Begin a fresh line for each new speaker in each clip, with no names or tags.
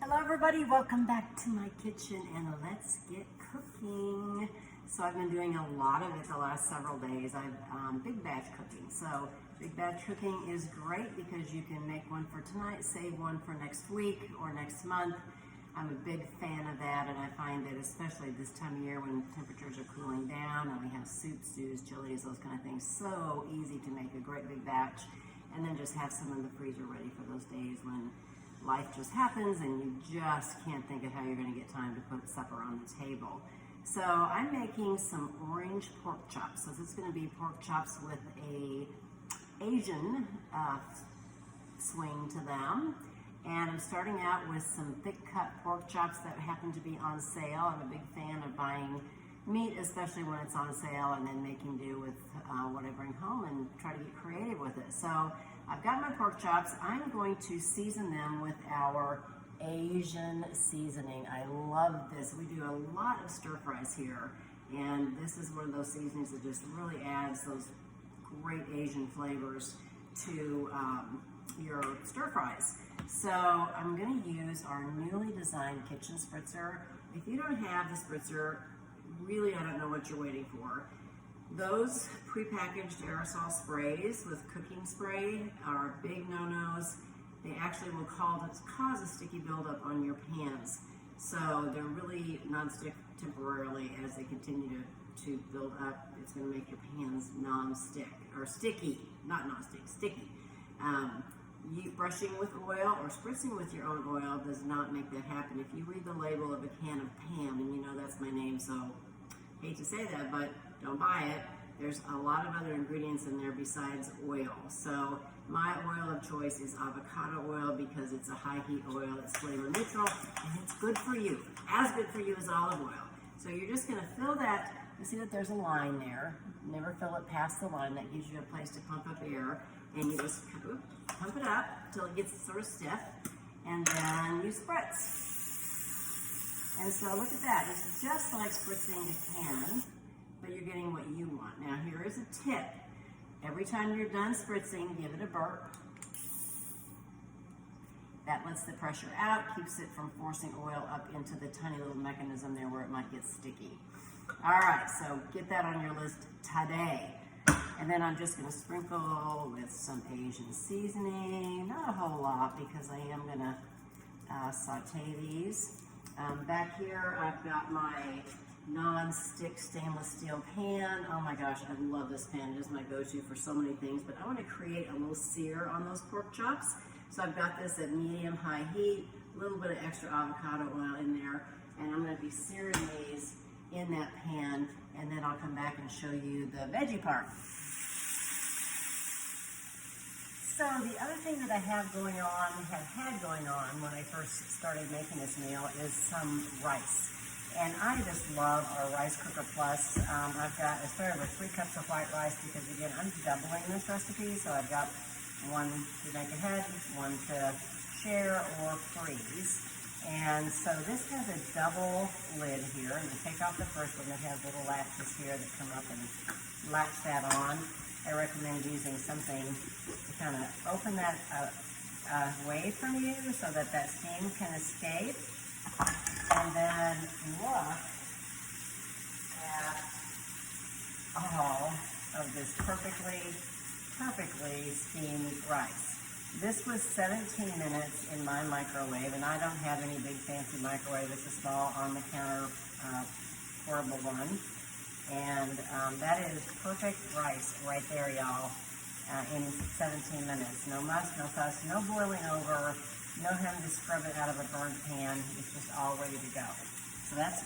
Hello everybody, welcome back to my kitchen and let's get cooking. So I've been doing a lot of it the last several days. I've big batch cooking. So big batch cooking is great because you can make one for tonight, save one for next week or next month. I'm a big fan of that, and I find that especially this time of year when temperatures are cooling down and we have soups, stews, chilies, those kind of things, so easy to make a great big batch and then just have some in the freezer ready for those days when life just happens and you just can't think of how you're going to get time to put supper on the table. So I'm making some orange pork chops. So this is going to be pork chops with a Asian swing to them. And I'm starting out with some thick cut pork chops that happen to be on sale. I'm a big fan of buying meat, especially when it's on sale, and then making do with what I bring home and try to get creative with it. So I've got my pork chops. I'm going to season them with our Asian seasoning. I love this. We do a lot of stir fries here, and this is one of those seasonings that just really adds those great Asian flavors to your stir fries. So I'm going to use our newly designed kitchen spritzer. If you don't have the spritzer, really I don't know what you're waiting for. Those prepackaged aerosol sprays with cooking spray are big no-nos. They actually will cause a sticky buildup on your pans. So they're really non-stick temporarily. As they continue to build up, it's going to make your pans non-stick, or sticky, not non-stick, sticky. Brushing with oil or spritzing with your own oil does not make that happen. If you read the label of a can of Pam, and you know that's my name, so hate to say that, but don't buy it. There's a lot of other ingredients in there besides oil. So my oil of choice is avocado oil because it's a high heat oil, it's flavor neutral, and it's good for you. As good for you as olive oil. So you're just gonna fill that. You see that there's a line there. Never fill it past the line. That gives you a place to pump up air. And you just pump it up until it gets sort of stiff, and then you spritz. And so look at that. This is just like spritzing a can, but you're getting what you want. Now here is a tip. Every time you're done spritzing, give it a burp. That lets the pressure out, keeps it from forcing oil up into the tiny little mechanism there where it might get sticky. All right, so get that on your list today. And then I'm just going to sprinkle with some Asian seasoning, not a whole lot because I am going to saute these. Back here I've got my non-stick stainless steel pan. Oh my gosh, I love this pan. It is my go-to for so many things, but I want to create a little sear on those pork chops. So I've got this at medium-high heat, a little bit of extra avocado oil in there, and I'm going to be searing these in that pan, and then I'll come back and show you the veggie part. So the other thing that I have had going on when I first started making this meal is some rice. And I just love our Rice Cooker Plus. I started with 3 cups of white rice because again, I'm doubling this recipe. So I've got one to make ahead, one to share or freeze. And so this has a double lid here. And you take off the first one that has little latches here that come up and latch that on. I recommend using something to kind of open that away from you so that that steam can escape. And then look at all of this perfectly steamed rice. This was 17 minutes in my microwave, and I don't have any big fancy microwave. It's a small on-the-counter portable one. And that is perfect rice right there, y'all, in 17 minutes. No muss, no fuss, no boiling over, no having to scrub it out of a burned pan. It's just all ready to go. So that's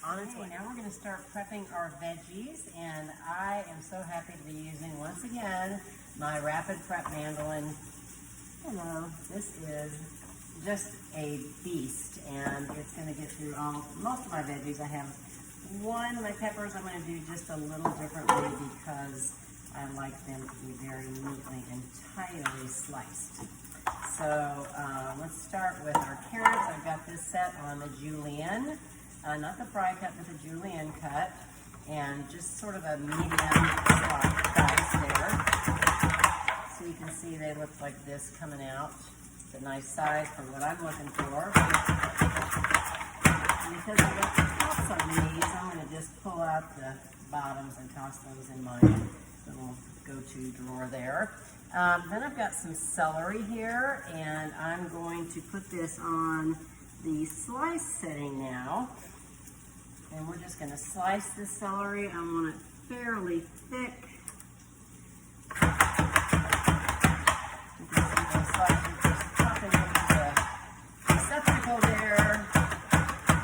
on its way. Now we're going to start prepping our veggies, and I am so happy to be using, once again, my Rapid Prep mandolin. Hello, this is just a beast, and it's going to get through most of my veggies. I have my peppers I'm going to do just a little differently because I like them to be very neatly and tidily sliced. So let's start with our carrots. I've got this set on the julienne, not the fry cut, but the julienne cut, and just sort of a medium slice there. So you can see they look like this coming out. a nice size for what I'm looking for. And because I got the tops on these, I'm going to just pull out the bottoms and toss those in my little go-to drawer there. Then I've got some celery here, and I'm going to put this on the slice setting now. And we're just going to slice this celery. I want it fairly thick. You can see those slices just popping into the receptacle there.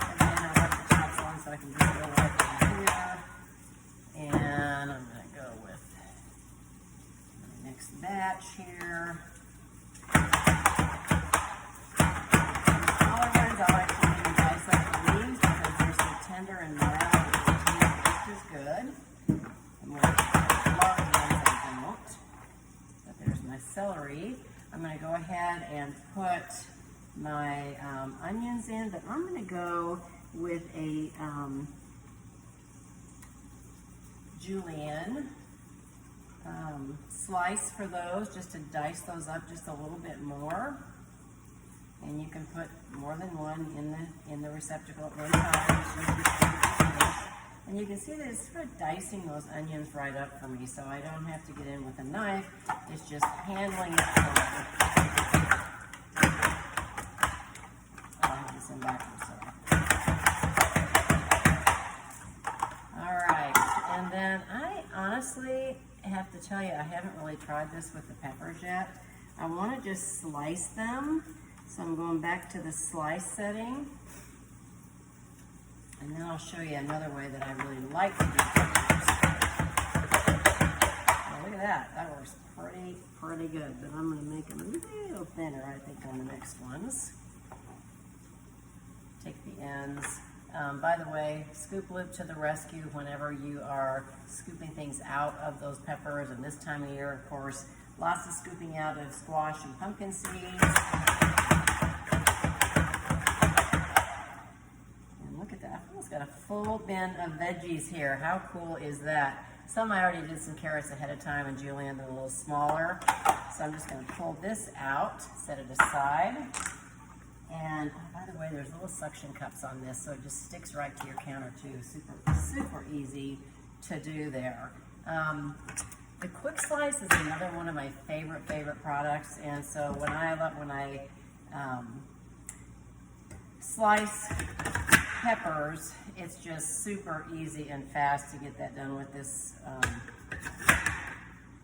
And then I'll let the tops on so I can just go right in here. And I'm going to go with my next batch here. And mild, just as good. And more large ones I don't. But there's my celery. I'm going to go ahead and put my onions in, but I'm going to go with a julienne slice for those, just to dice those up just a little bit more. And you can put more than one in the receptacle at one time. And you can see that it's sort of dicing those onions right up for me, so I don't have to get in with a knife. It's just handling it. I'll have this in backwards. All right, and then I honestly have to tell you, I haven't really tried this with the peppers yet. I want to just slice them. So I'm going back to the slice setting, and then I'll show you another way that I really like to do peppers. Well, look at that. That works pretty good, but I'm going to make them a little thinner, I think, on the next ones. Take the ends. By the way, Scoop Loop to the rescue whenever you are scooping things out of those peppers. And this time of year, of course, lots of scooping out of squash and pumpkin seeds. Got a full bin of veggies here. How cool is that? Some I already did some carrots ahead of time, and julienne they're a little smaller. So I'm just going to pull this out, set it aside. And oh, by the way, there's little suction cups on this, so it just sticks right to your counter too. Super easy to do there. The quick slice is another one of my favorite products, and so when I slice peppers, it's just super easy and fast to get that done with this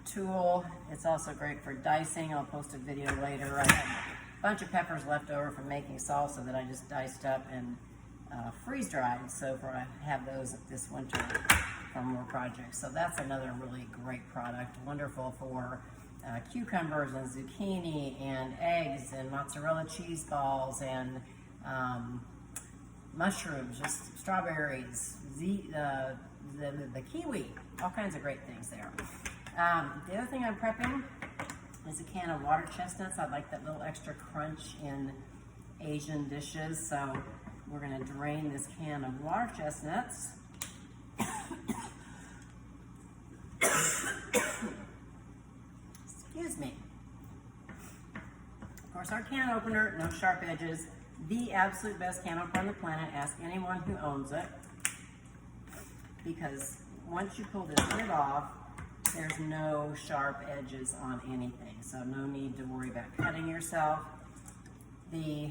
tool. It's also great for dicing. I'll post a video later. I have a bunch of peppers left over from making salsa that I just diced up and freeze dried, so I have those this winter for more projects. So that's another really great product. Wonderful for cucumbers and zucchini and eggs and mozzarella cheese balls and mushrooms, just strawberries, the kiwi, all kinds of great things there. The other thing I'm prepping is a can of water chestnuts. I like that little extra crunch in Asian dishes, so we're going to drain this can of water chestnuts. Excuse me. Of course, our can opener, no sharp edges. The absolute best can opener on the planet. Ask anyone who owns it, because once you pull this lid off, there's no sharp edges on anything, so no need to worry about cutting yourself. The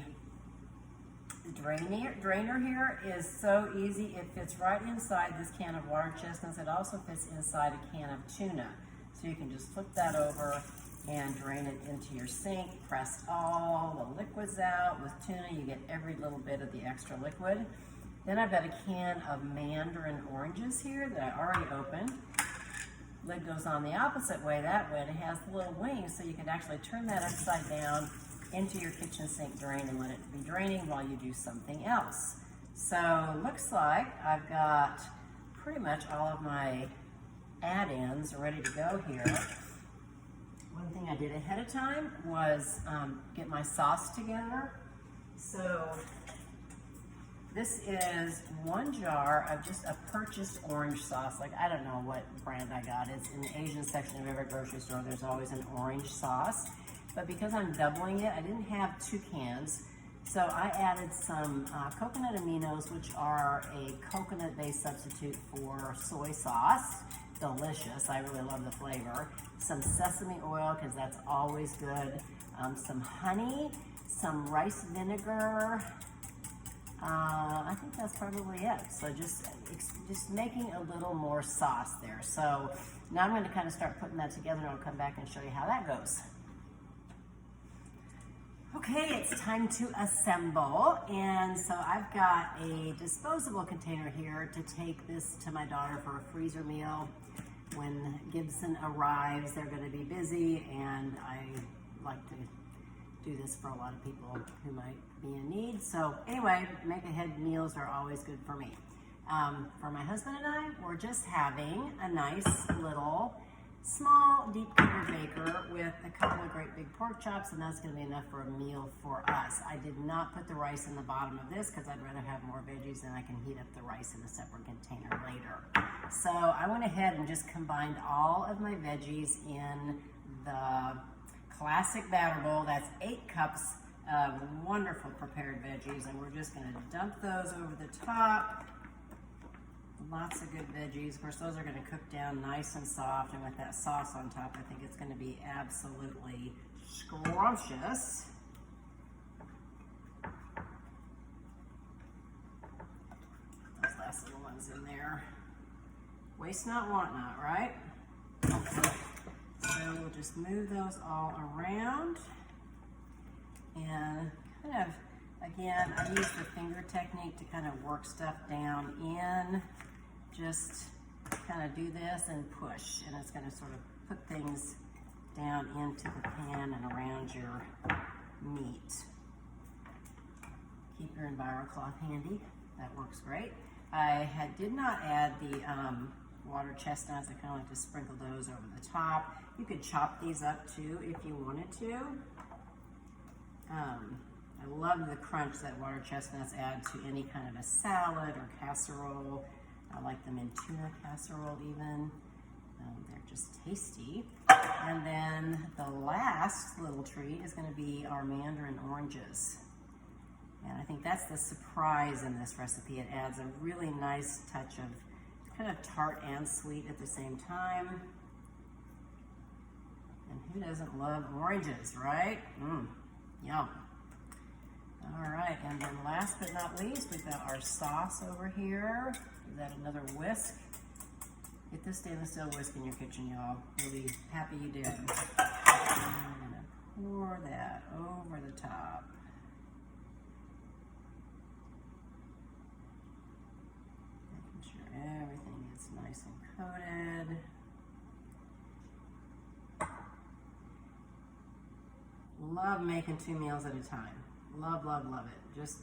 drainer here is so easy. It fits right inside this can of water chestnuts. It also fits inside a can of tuna, so you can just flip that over and drain it into your sink. Press all the liquids out. With tuna, you get every little bit of the extra liquid. Then I've got a can of mandarin oranges here that I already opened. Lid goes on the opposite way. That way it has the little wings, so you can actually turn that upside down into your kitchen sink drain and let it be draining while you do something else. So looks like I've got pretty much all of my add-ins ready to go here. One thing I did ahead of time was get my sauce together. So this is one jar of just a purchased orange sauce. Like, I don't know what brand I got. It's in the Asian section of every grocery store. There's always an orange sauce. but because I'm doubling it, I didn't have 2 cans. So I added some coconut aminos, which are a coconut-based substitute for soy sauce. Delicious, I really love the flavor. Some sesame oil, because that's always good. Some honey, some rice vinegar. I think that's probably it. So just making a little more sauce there. So now I'm going to kind of start putting that together, and I'll come back and show you how that goes. Okay, it's time to assemble, and so I've got a disposable container here to take this to my daughter for a freezer meal. When Gibson arrives, they're going to be busy, and I like to do this for a lot of people who might be in need. So anyway, make-ahead meals are always good for me. For my husband and I, we're just having a nice little small deep covered baker with a couple of great big pork chops, and that's going to be enough for a meal for us. I did not put the rice in the bottom of this because I'd rather have more veggies, and I can heat up the rice in a separate container later. So I went ahead and just combined all of my veggies in the classic batter bowl. That's 8 cups of wonderful prepared veggies, and we're just going to dump those over the top. Lots of good veggies. Of course, those are going to cook down nice and soft, and with that sauce on top, I think it's going to be absolutely scrumptious. Those last little ones in there. Waste not, want not, right? So we'll just move those all around, and kind of, again, I use the finger technique to kind of work stuff down in. Just kind of do this and push, and it's going to sort of put things down into the pan and around your meat. Keep your EnviroCloth handy. That works great. I did not add the water chestnuts. I kind of like to sprinkle those over the top. You could chop these up too if you wanted to. I love the crunch that water chestnuts add to any kind of a salad or casserole. I like them in tuna casserole even. They're just tasty. And then the last little treat is going to be our mandarin oranges. And I think that's the surprise in this recipe. It adds a really nice touch of kind of tart and sweet at the same time. And who doesn't love oranges, right? Yum. All right, and then last but not least, we've got our sauce over here. Give that another whisk. Get this stainless steel whisk in your kitchen, y'all. You'll be happy you did. I'm gonna pour that over the top. Making sure everything gets nice and coated. Love making 2 meals at a time. Love, love, love it. Just,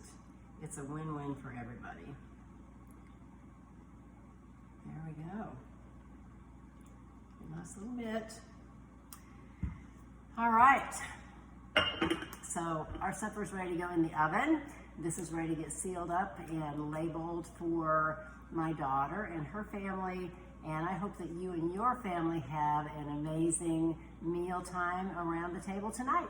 it's a win-win for everybody. There we go. A nice little bit. All right. So our supper's ready to go in the oven. This is ready to get sealed up and labeled for my daughter and her family. And I hope that you and your family have an amazing mealtime around the table tonight.